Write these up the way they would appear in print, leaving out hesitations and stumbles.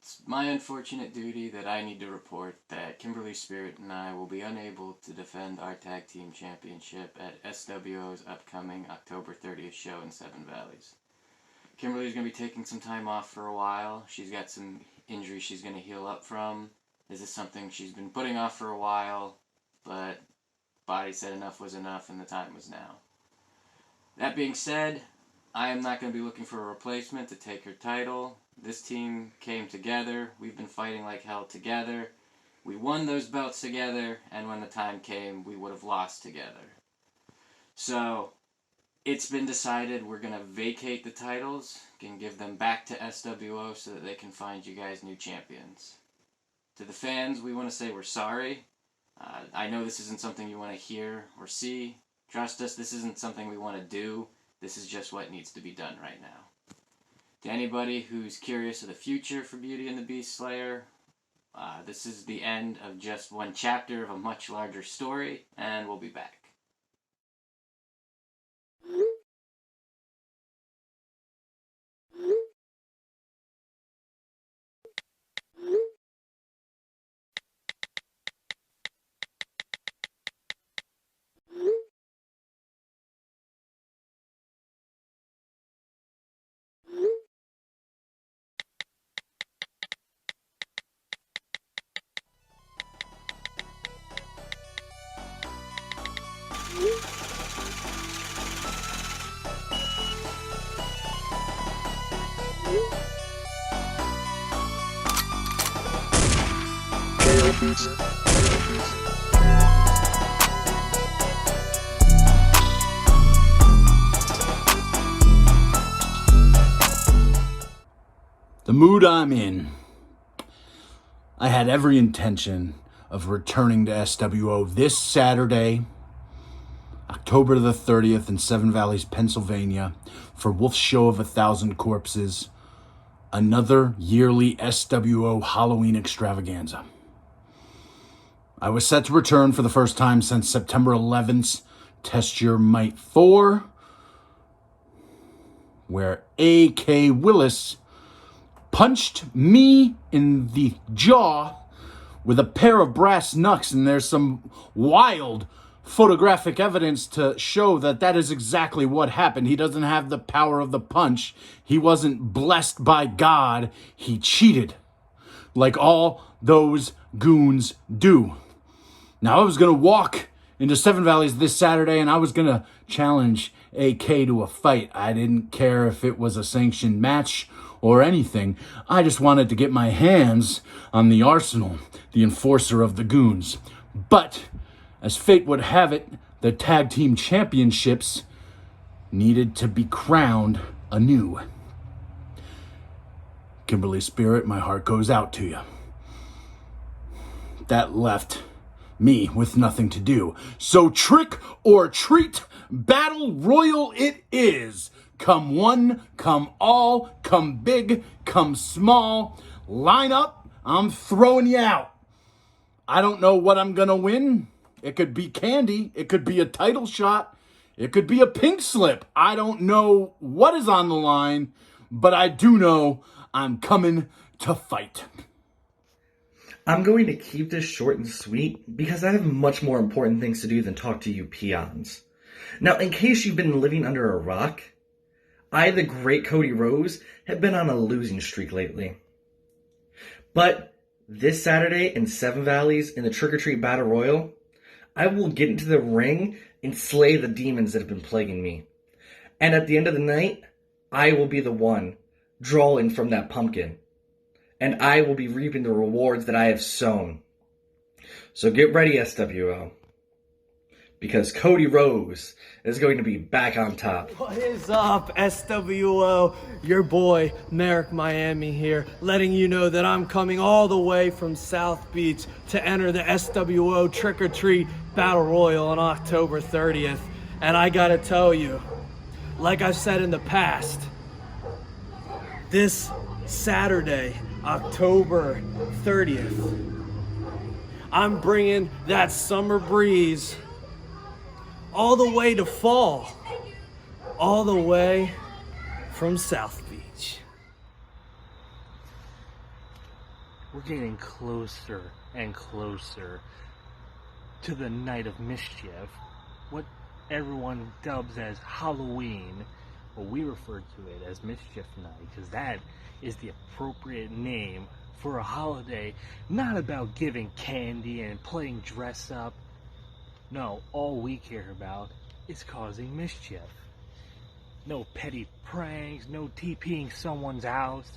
It's my unfortunate duty that I need to report that Kimberly Spirit and I will be unable to defend our tag team championship at SWO's upcoming October 30th show in Seven Valleys. Kimberly's going to be taking some time off for a while. She's got some injuries she's going to heal up from. This is something she's been putting off for a while, but body said enough was enough and the time was now. That being said, I am not going to be looking for a replacement to take her title. This team came together. We've been fighting like hell together. We won those belts together, and when the time came, we would have lost together. So, it's been decided we're going to vacate the titles and give them back to SWO so that they can find you guys new champions. To the fans, we want to say we're sorry. I know this isn't something you want to hear or see. Trust us, this isn't something we want to do. This is just what needs to be done right now. To anybody who's curious of the future for Beauty and the Beast Slayer, this is the end of just one chapter of a much larger story, and we'll be back. The mood I'm in. I had every intention of returning to SWO this Saturday, October the 30th in Seven Valleys, Pennsylvania, for Wolf's Show of 1,000 Corpses, another yearly SWO Halloween extravaganza. I was set to return for the first time since September 11th's Test Your Might 4, where A.K. Willis punched me in the jaw with a pair of brass knucks, and there's some wild photographic evidence to show that that is exactly what happened. He doesn't have the power of the punch. He wasn't blessed by God. He cheated, like all those goons do. Now, I was going to walk into Seven Valleys this Saturday, and I was going to challenge AK to a fight. I didn't care if it was a sanctioned match or anything. I just wanted to get my hands on the Arsenal, the enforcer of the goons. But, as fate would have it, the tag team championships needed to be crowned anew. Kimberly Spirit, my heart goes out to you. That left me with nothing to do. So trick or treat, battle royal it is. Come one, come all, come big, come small. Line up, I'm throwing you out. I don't know what I'm gonna win. It could be candy. It could be a title shot. It could be a pink slip. I don't know what is on the line, but I do know I'm coming to fight. I'm going to keep this short and sweet because I have much more important things to do than talk to you peons. Now, in case you've been living under a rock, I, the great Cody Rose, have been on a losing streak lately. But this Saturday in Seven Valleys in the Trick or Treat Battle Royal, I will get into the ring and slay the demons that have been plaguing me. And at the end of the night, I will be the one drawing from that pumpkin. And I will be reaping the rewards that I have sown. So get ready, SWO. Because Cody Rose is going to be back on top. What is up, SWO? Your boy, Merrick Miami here, letting you know that I'm coming all the way from South Beach to enter the SWO Trick or Treat Battle Royal on October 30th. And I gotta tell you, like I've said in the past, this Saturday, October 30th, I'm bringing that summer breeze all the way to fall, all the way from South Beach. We're getting closer and closer to the night of mischief, what everyone dubs as Halloween, but we refer to it as Mischief Night because that is the appropriate name for a holiday not about giving candy and playing dress up. No, all we care about is causing mischief. No petty pranks, no TPing someone's house.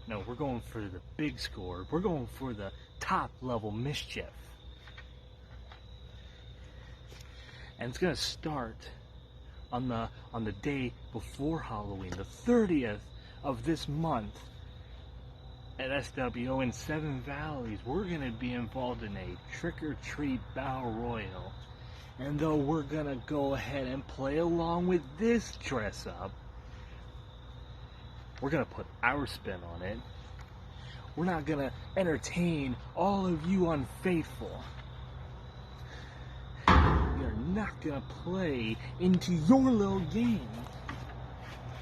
No, we're going for the big score. We're going for the top level mischief. And it's gonna start on the day before Halloween, the 30th of this month at SWO in Seven Valleys. We're gonna be involved in a trick-or-treat battle royal. And though we're gonna go ahead and play along with this dress up, we're gonna put our spin on it. We're not gonna entertain all of you unfaithful. We're not gonna play into your little game.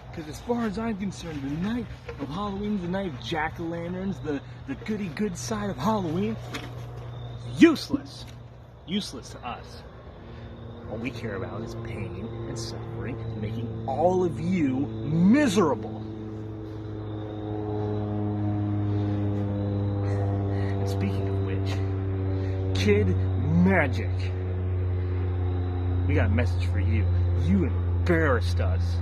Because as far as I'm concerned, the night of Halloween, the night of jack-o'-lanterns, the goody good side of Halloween, useless. Useless to us. All we care about is pain and suffering, and making all of you miserable. And speaking of which, Kid Magic, we got a message for you. You embarrassed us.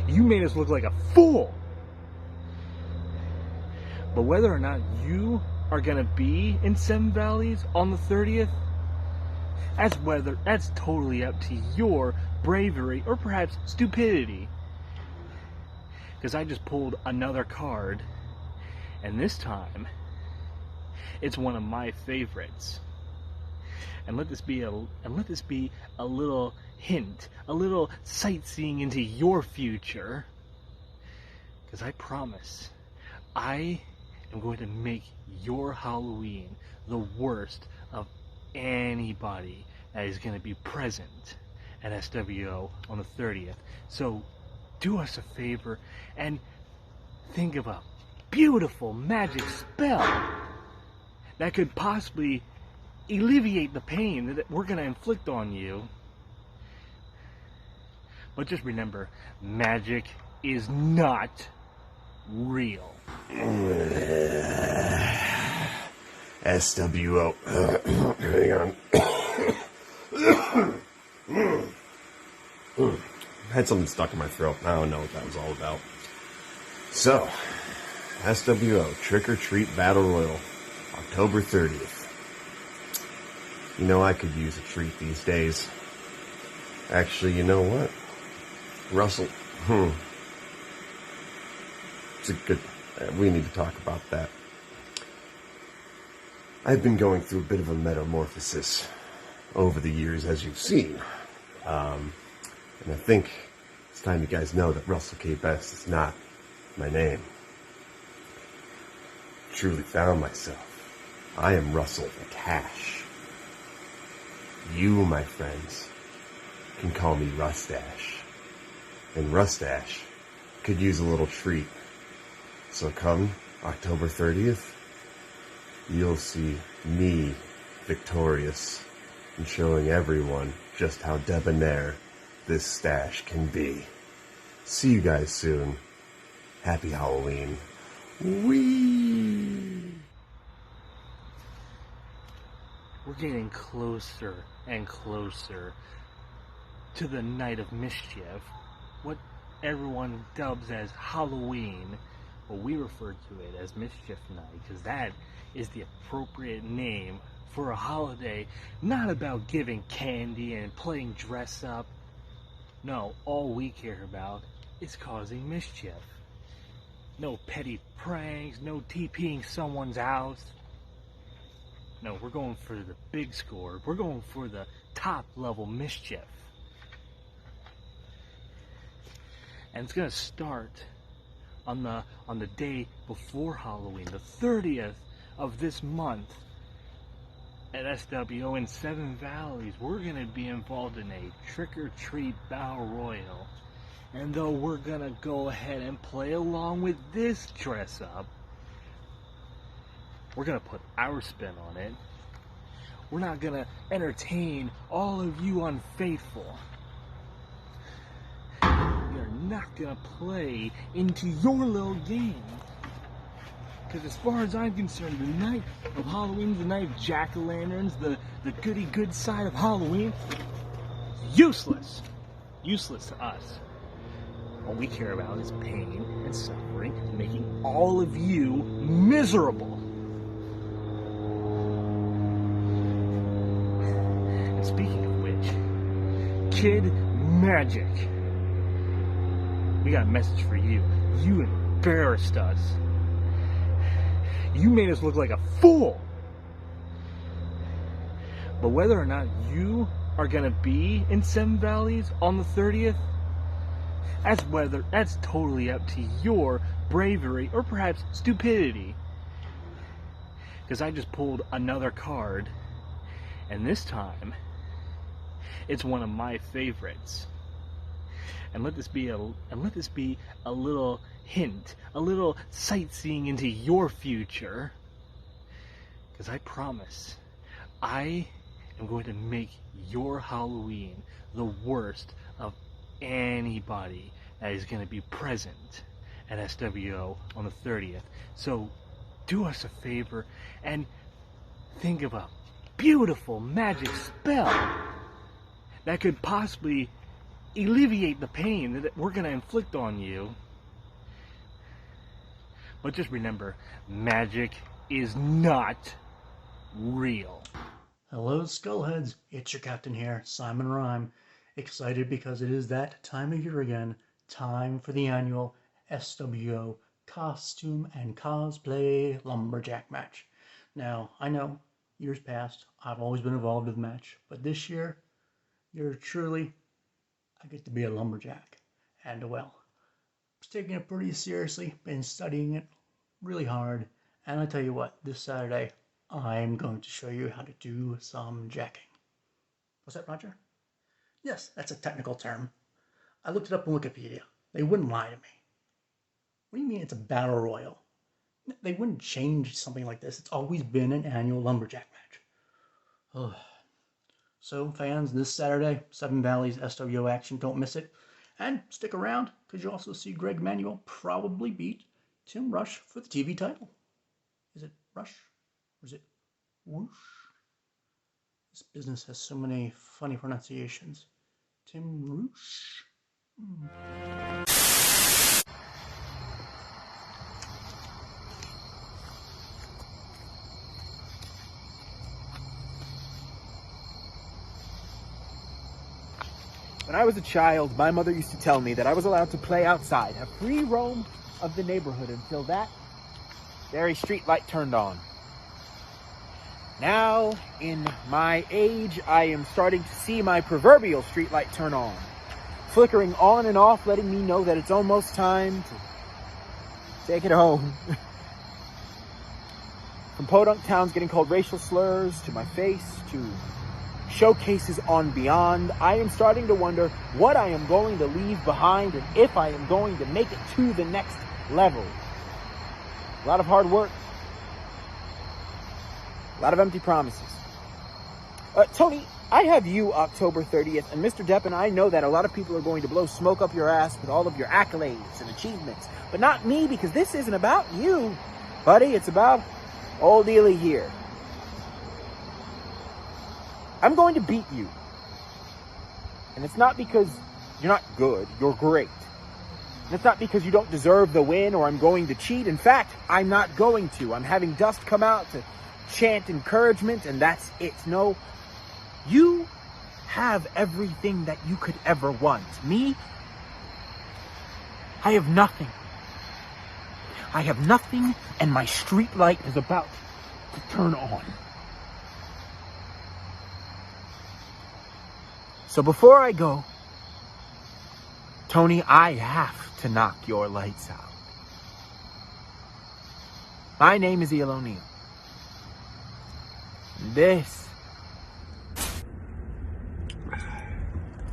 You made us look like a fool. But whether or not you are gonna be in Seven Valleys on the 30th, that's totally up to your bravery or perhaps stupidity. Because I just pulled another card, and this time it's one of my favorites. And let this be a little hint, a little sightseeing into your future. Because I promise, I am going to make your Halloween the worst of anybody that is going to be present at SWO on the 30th. So do us a favor and think of a beautiful magic spell that could possibly alleviate the pain that we're going to inflict on you. But just remember, magic is not real. SWO. Hang on. Had something stuck in my throat. I don't know what that was all about. So, SWO Trick or Treat Battle Royal, October 30th. You know, I could use a treat these days. Actually, you know what? Russell, it's a good, we need to talk about that. I've been going through a bit of a metamorphosis over the years, as you've seen. And I think it's time you guys know that Russell K. Best is not my name. Truly found myself. I am Russell the Cash. You, my friends, can call me Rustache. And Rustache could use a little treat. So come October 30th, you'll see me victorious and showing everyone just how debonair this stash can be. See you guys soon. Happy Halloween. Whee! We're getting closer and closer to the night of mischief, what everyone dubs as Halloween, but we refer to it as Mischief Night because that is the appropriate name for a holiday not about giving candy and playing dress up. No, all we care about is causing mischief. No petty pranks, no TPing someone's house. No, we're going for the big score. We're going for the top level mischief. And it's gonna start on the day before Halloween, the 30th of this month at SWO in Seven Valleys. We're gonna be involved in a trick-or-treat battle royal. And though we're gonna go ahead and play along with this dress up, We're going to put our spin on it. We're not going to entertain all of you unfaithful. We're not going to play into your little game. Because as far as I'm concerned, the night of Halloween, the night of jack-o'-lanterns, the goody-good side of Halloween, useless. Useless to us. All we care about is pain and suffering, and making all of you miserable. And speaking of which, Kid Magic, we got a message for you. You embarrassed us. You made us look like a fool. But whether or not you are gonna be in Seven Valleys on the 30th, that's totally up to your bravery or perhaps stupidity. Because I just pulled another card, and this time it's one of my favorites. And let this be a little hint, a little sightseeing into your future. Because I promise, I am going to make your Halloween the worst of anybody that is going to be present at SWO on the 30th. So do us a favor and think of a beautiful magic spell that could possibly alleviate the pain that we're going to inflict on you. But just remember, magic is not real. Hello, Skullheads. It's your captain here, Simon Rhyme. Excited because it is that time of year again. Time for the annual SWO Costume and Cosplay Lumberjack Match. Now, I know, years past, I've always been involved with the match, but this year, I get to be a lumberjack. And well, I was taking it pretty seriously, been studying it really hard, and I tell you what, this Saturday, I'm going to show you how to do some jacking. What's that, Roger? Yes, that's a technical term. I looked it up on Wikipedia. They wouldn't lie to me. What do you mean it's a battle royal? They wouldn't change something like this. It's always been an annual lumberjack match. Oh. So, fans, this Saturday, Seven Valleys SWO action, don't miss it. And stick around, because you'll also see Greg Manuel probably beat Tim Rush for the TV title. Is it Rush? Or is it Whoosh? This business has so many funny pronunciations. Tim Roosh? When I was a child, my mother used to tell me that I was allowed to play outside, have free roam of the neighborhood until that very street light turned on. Now, in my age, I am starting to see my proverbial street light turn on, flickering on and off, letting me know that it's almost time to take it home. From podunk towns getting called racial slurs to my face to showcases on Beyond, I am starting to wonder what I am going to leave behind and if I am going to make it to the next level. A lot of hard work. A lot of empty promises. Tony, I have you October 30th, and Mr. Depp and I know that a lot of people are going to blow smoke up your ass with all of your accolades and achievements, but not me, because this isn't about you, buddy. It's about old Ely here. I'm going to beat you. And it's not because you're not good, you're great. And it's not because you don't deserve the win or I'm going to cheat. In fact, I'm not going to. I'm having dust come out to chant encouragement, and that's it. No, you have everything that you could ever want. Me, I have nothing. I have nothing, and my street light is about to turn on. So before I go, Tony, I have to knock your lights out. My name is Eel O'Neill. This.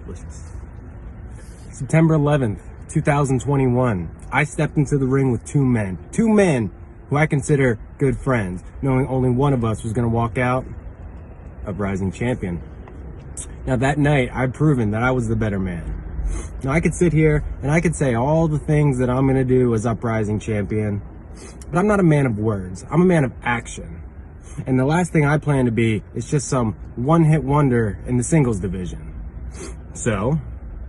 Listen. September 11th, 2021. I stepped into the ring with two men. Two men who I consider good friends, knowing only one of us was going to walk out uprising champion. Now that night, I'd proven that I was the better man. Now I could sit here and I could say all the things that I'm going to do as uprising champion, but I'm not a man of words. I'm a man of action. And the last thing I plan to be is just some one-hit wonder in the singles division. So,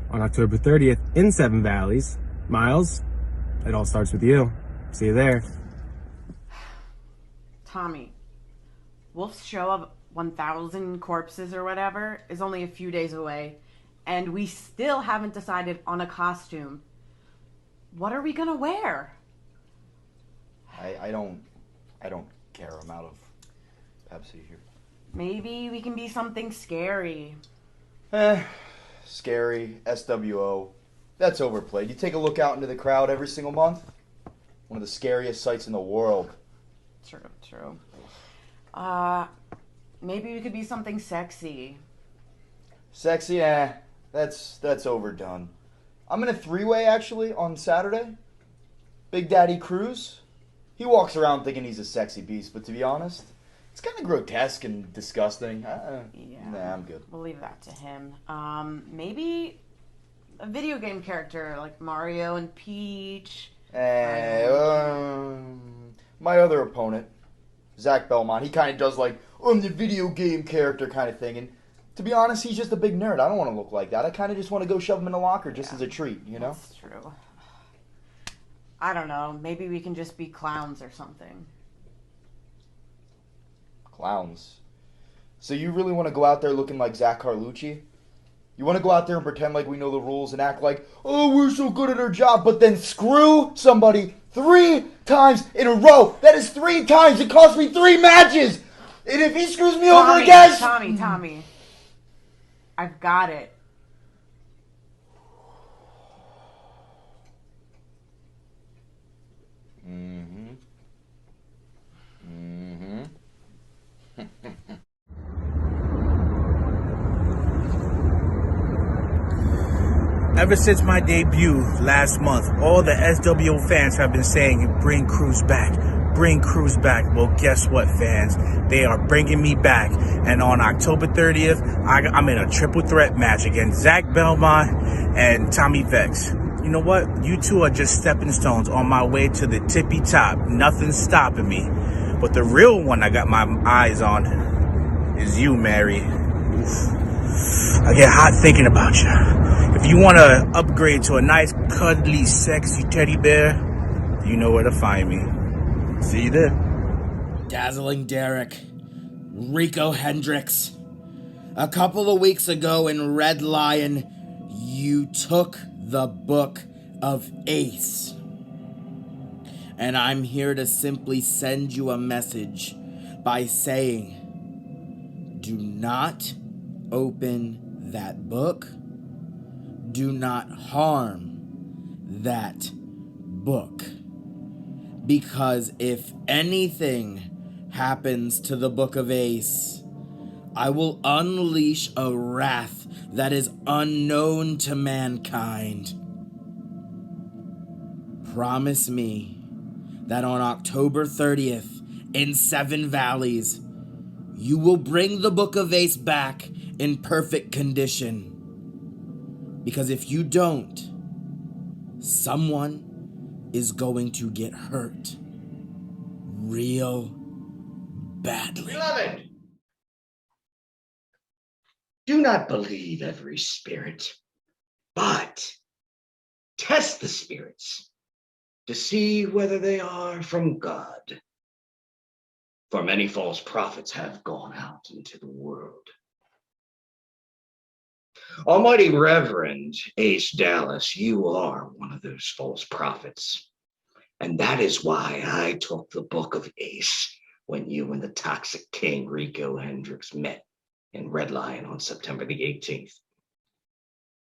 on October 30th in Seven Valleys, Miles, it all starts with you. See you there. Tommy, Wolf's show of 1,000 corpses or whatever is only a few days away, and we still haven't decided on a costume. What are we gonna wear? I don't care. I'm out of Pepsi here. Maybe we can be something scary. Scary, SWO. That's overplayed. You take a look out into the crowd every single month. One of the scariest sights in the world. True. Maybe we could be something sexy. Sexy, that's overdone. I'm in a three-way actually on Saturday. Big Daddy Cruz. He walks around thinking he's a sexy beast, but to be honest, it's kind of grotesque and disgusting. Nah, I'm good. We'll leave that to him. Maybe a video game character like Mario and Peach. My other opponent, Zach Belmont, he kind of does like, I'm the video game character kind of thing. And to be honest, he's just a big nerd. I don't want to look like that. I kind of just want to go shove him in a locker just as a treat, you know? That's true. I don't know. Maybe we can just be clowns or something. Clowns. So you really want to go out there looking like Zach Carlucci? You want to go out there and pretend like we know the rules and act like, oh, we're so good at our job, but then screw somebody 3 times in a row. That is 3 times. It cost me 3 matches. And if he screws me over again... Tommy. I've got it. Ever since my debut last month, all the SWO fans have been saying, bring Cruz back. Bring Cruz back. Well, guess what, fans? They are bringing me back. And on October 30th, I'm in a triple threat match against Zach Belmont and Tommy Vex. You know what? You two are just stepping stones on my way to the tippy top. Nothing's stopping me. But the real one I got my eyes on is you, Mary. Oof. I get hot thinking about you. If you want to upgrade to a nice, cuddly, sexy teddy bear, you know where to find me. See you there. Dazzling Derek, Rico Hendricks. A couple of weeks ago in Red Lion, you took the Book of Ace. And I'm here to simply send you a message by saying, do not open that book. Do not harm that book. Because if anything happens to the Book of Ace, I will unleash a wrath that is unknown to mankind. Promise me that on October 30th in Seven Valleys, you will bring the Book of Ace back in perfect condition. Because if you don't, someone is going to get hurt real badly. Beloved, do not believe every spirit, but test the spirits to see whether they are from God. For many false prophets have gone out into the world. Almighty Reverend Ace Dallas, you are one of those false prophets. And that is why I took the Book of Ace when you and the Toxic King Rico Hendricks met in Red Lion on September the 18th.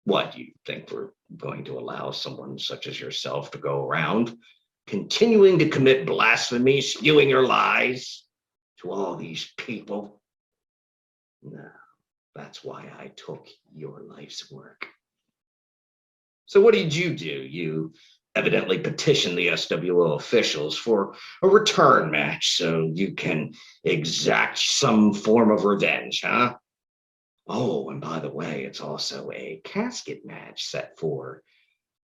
What, do you think we're going to allow someone such as yourself to go around continuing to commit blasphemy, spewing your lies to all these people? No. That's why I took your life's work. So what did you do? You evidently petitioned the SWO officials for a return match so you can exact some form of revenge, huh? Oh, and by the way, it's also a casket match set for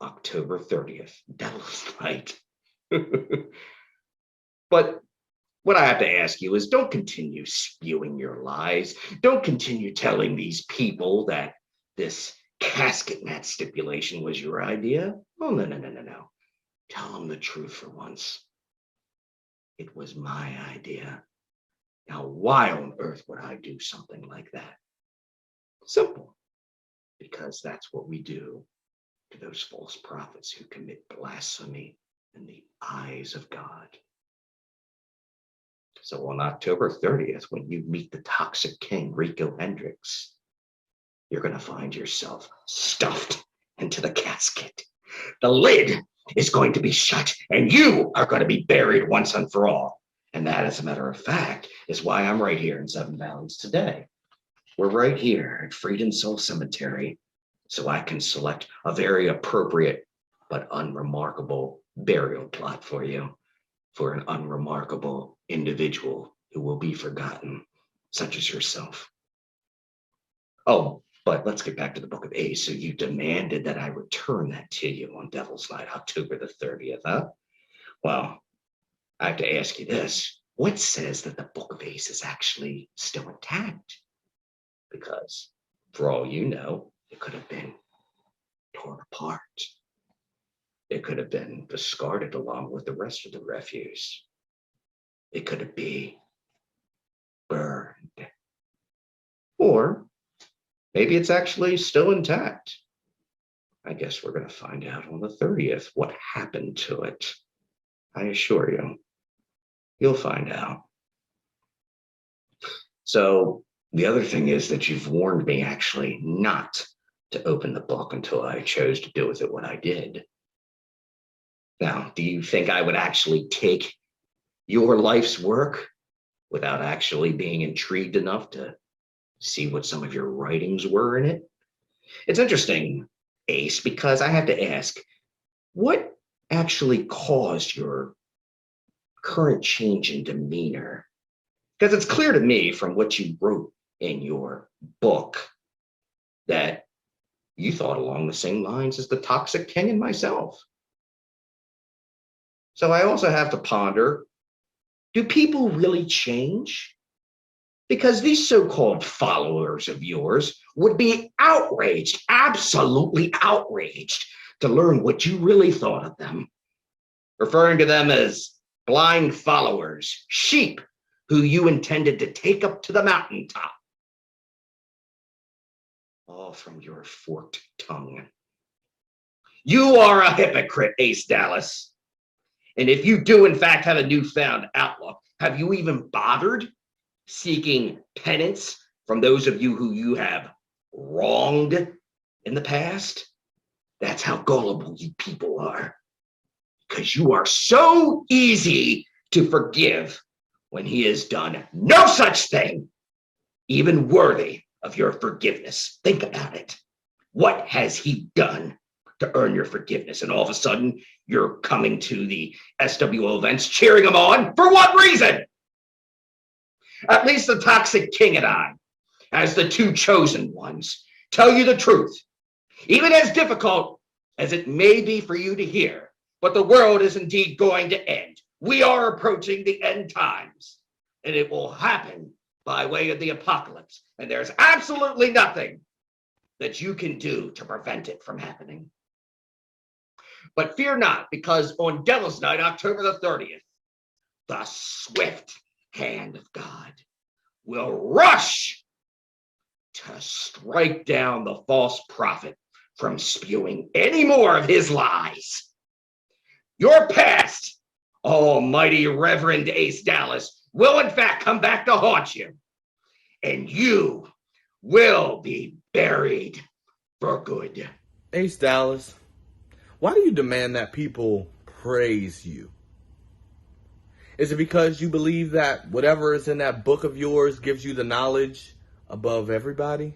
October 30th, Devil's Night. But what I have to ask you is don't continue spewing your lies. Don't continue telling these people that this casket match stipulation was your idea. Oh, no. Tell them the truth for once. It was my idea. Now, why on earth would I do something like that? Simple. Because that's what we do to those false prophets who commit blasphemy in the eyes of God. So on October 30th, when you meet the toxic king, Rico Hendricks, you're going to find yourself stuffed into the casket. The lid is going to be shut, and you are going to be buried once and for all. And that, as a matter of fact, is why I'm right here in Seven Valleys today. We're right here at Freedom Soul Cemetery, so I can select a very appropriate but unremarkable burial plot for you, for an unremarkable individual who will be forgotten, such as yourself. Oh, but let's get back to the Book of Ace. So you demanded that I return that to you on Devil's Night, October the 30th, huh? Well, I have to ask you this. What says that the Book of Ace is actually still intact? Because, for all you know, it could have been torn apart. It could have been discarded along with the rest of the refuse. It could be burned. Or maybe it's actually still intact. I guess we're going to find out on the 30th what happened to it. I assure you, you'll find out. So the other thing is that you've warned me actually not to open the book until I chose to do with it what I did. Now, do you think I would actually take your life's work without actually being intrigued enough to see what some of your writings were in it? It's interesting, Ace, because I have to ask, what actually caused your current change in demeanor? Because it's clear to me from what you wrote in your book that you thought along the same lines as the Toxic King and myself. So I also have to ponder, do people really change? Because these so-called followers of yours would be outraged, absolutely outraged, to learn what you really thought of them, referring to them as blind followers, sheep who you intended to take up to the mountaintop. All from your forked tongue. You are a hypocrite, Ace Dallas. And if you do, in fact, have a newfound outlook, have you even bothered seeking penance from those of you who you have wronged in the past? That's how gullible you people are. Because you are so easy to forgive when he has done no such thing, even worthy of your forgiveness. Think about it. What has he done to earn your forgiveness? And all of a sudden, you're coming to the SWO events, cheering him on. For what reason? At least the Toxic King and I, as the two chosen ones, tell you the truth. Even as difficult as it may be for you to hear, but the world is indeed going to end. We are approaching the end times, and it will happen by way of the apocalypse. And there's absolutely nothing that you can do to prevent it from happening. But fear not, because on Devil's Night, October the 30th, the swift hand of God will rush to strike down the false prophet from spewing any more of his lies. Your past, almighty Reverend Ace Dallas, will in fact come back to haunt you. And you will be buried for good. Ace Dallas, why do you demand that people praise you? Is it because you believe that whatever is in that book of yours gives you the knowledge above everybody?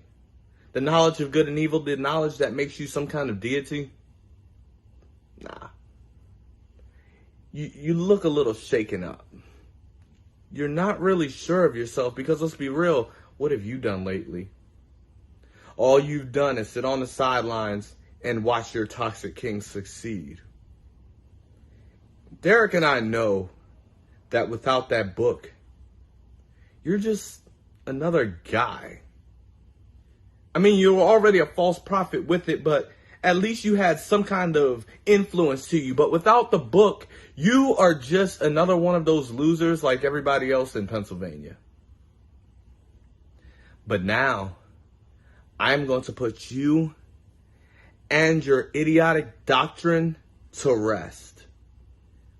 The knowledge of good and evil, the knowledge that makes you some kind of deity? Nah, you look a little shaken up. You're not really sure of yourself because let's be real, what have you done lately? All you've done is sit on the sidelines and watch your toxic king succeed. Derek and I know that without that book, you're just another guy. I mean, you were already a false prophet with it, but at least you had some kind of influence to you. But without the book, you are just another one of those losers like everybody else in Pennsylvania. But now, I'm going to put you and your idiotic doctrine to rest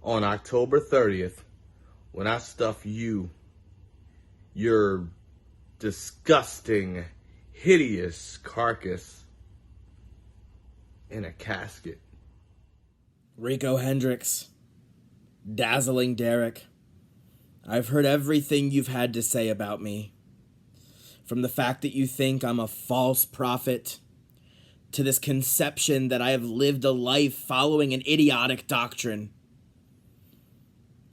on October 30th when I stuff you, your disgusting, hideous carcass, in a casket. Rico Hendricks, dazzling Derek, I've heard everything you've had to say about me. From the fact that you think I'm a false prophet, to this conception that I have lived a life following an idiotic doctrine.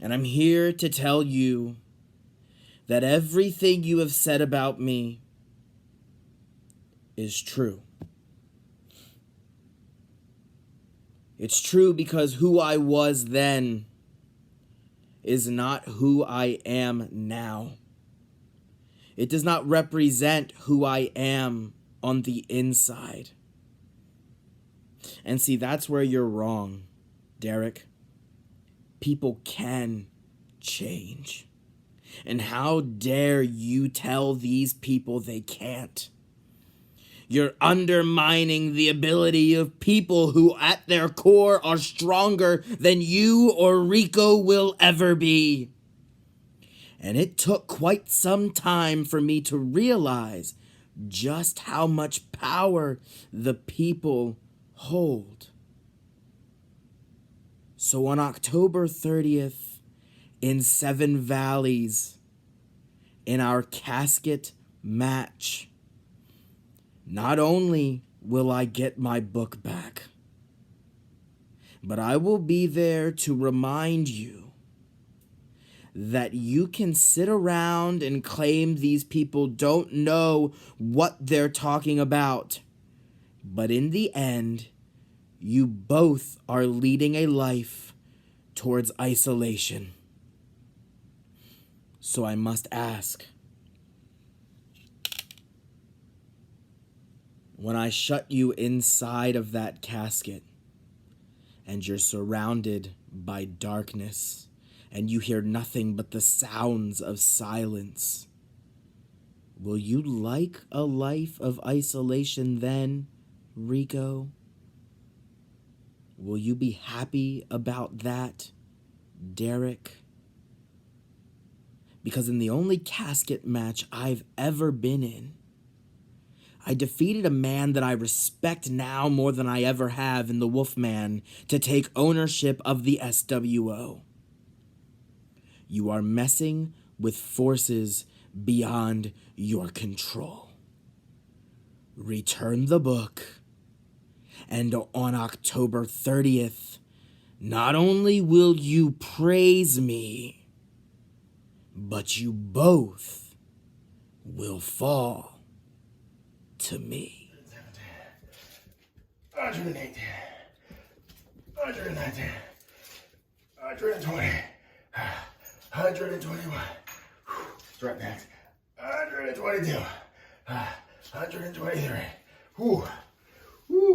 And I'm here to tell you that everything you have said about me is true. It's true because who I was then is not who I am now. It does not represent who I am on the inside. And see, that's where you're wrong, Derek. People can change. And how dare you tell these people they can't? You're undermining the ability of people who at their core are stronger than you or Rico will ever be. And it took quite some time for me to realize just how much power the people hold. So on October 30th, in Seven Valleys, in our casket match, not only will I get my book back, but I will be there to remind you that you can sit around and claim these people don't know what they're talking about. But in the end, you both are leading a life towards isolation. So I must ask, when I shut you inside of that casket and you're surrounded by darkness and you hear nothing but the sounds of silence, will you like a life of isolation then, Rico? Will you be happy about that, Derek? Because in the only casket match I've ever been in, I defeated a man that I respect now more than I ever have in the Wolfman to take ownership of the SWO. You are messing with forces beyond your control. Return the book, and on October 30th, not only will you praise me, but you both will fall to me. 118, 119, 120, 121. Strap next. 122, 123. Whew. Whew.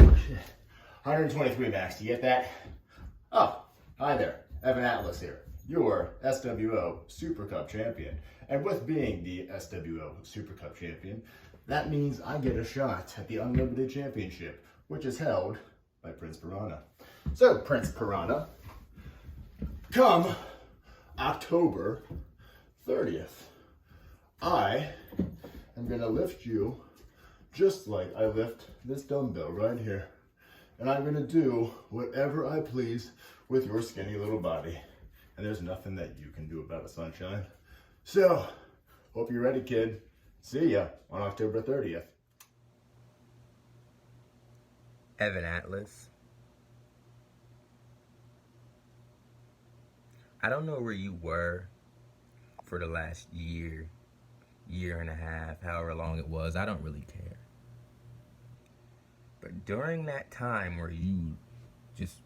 123, Max. Do you get that? Oh, hi there. Evan Atlas here, your SWO Super Cup champion. And with being the SWO Super Cup champion, that means I get a shot at the Unlimited Championship, which is held by Prince Piranha. So, Prince Piranha, come October 30th, I am going to lift you just like I lift this dumbbell right here. And I'm going to do whatever I please with your skinny little body. And there's nothing that you can do about it, sunshine. So, hope you're ready, kid. See ya on October 30th. Evan Atlas. I don't know where you were for the last year, year and a half, however long it was. I don't really care. But during that time where you just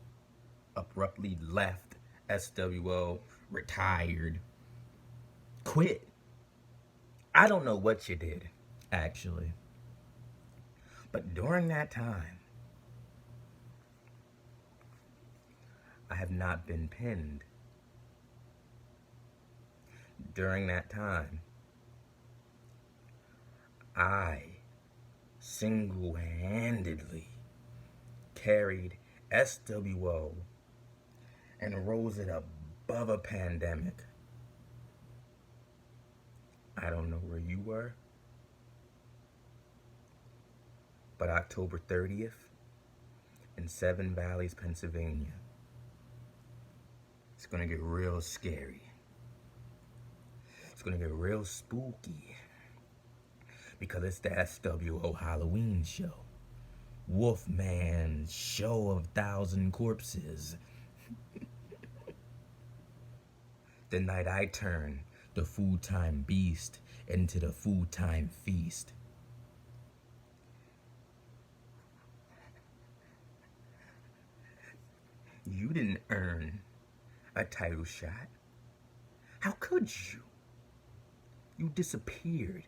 abruptly left SWO, retired, quit, I don't know what you did, actually. But during that time, I have not been pinned. During that time, I single-handedly carried SWO and rose it above a pandemic. I don't know where you were, but October 30th in Seven Valleys, Pennsylvania, it's gonna get real scary. It's gonna get real spooky because it's the SWO Halloween show. Wolfman's Show of 1,000 Corpses. The night I turn the food-time beast into the food-time feast. You didn't earn a title shot. How could you? You disappeared.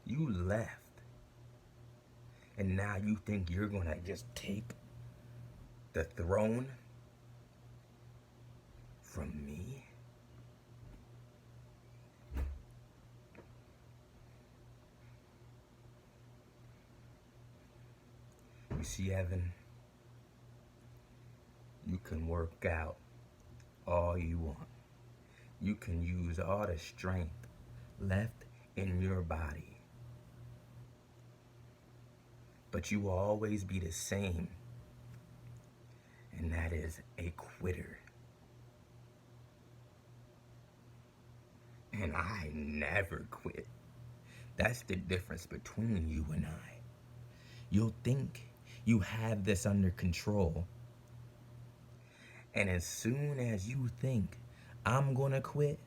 You left. And now you think you're gonna just take the throne from me? You see, Evan, you can work out all you want. You can use all the strength left in your body. But you will always be the same, and that is a quitter. And I never quit. That's the difference between you and I. You'll think you have this under control, and as soon as you think I'm gonna quit,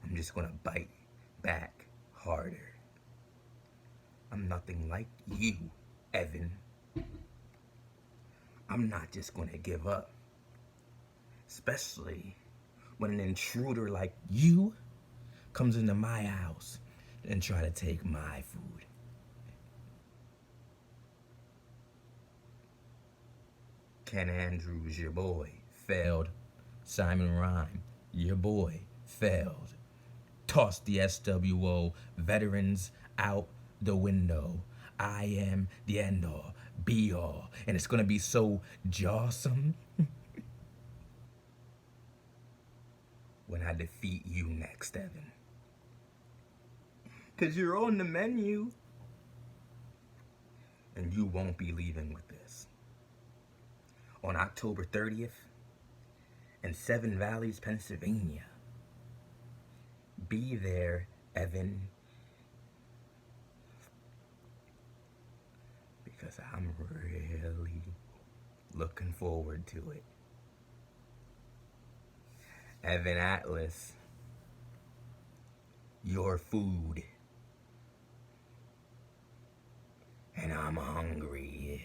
I'm just gonna bite back harder. I'm nothing like you, Evan. I'm not just gonna give up. Especially when an intruder like you comes into my house and try to take my food. Ken Andrews, your boy, failed. Simon Rhyme, your boy, failed. Tossed the SWO veterans out the window. I am the end all, be all, and it's gonna be so jawsome when I defeat you next, Evan. 'Cause you're on the menu. And you won't be leaving with this. On October 30th in Seven Valleys, Pennsylvania. Be there, Evan. Because I'm really looking forward to it. Evan Atlas, your food. And I'm hungry.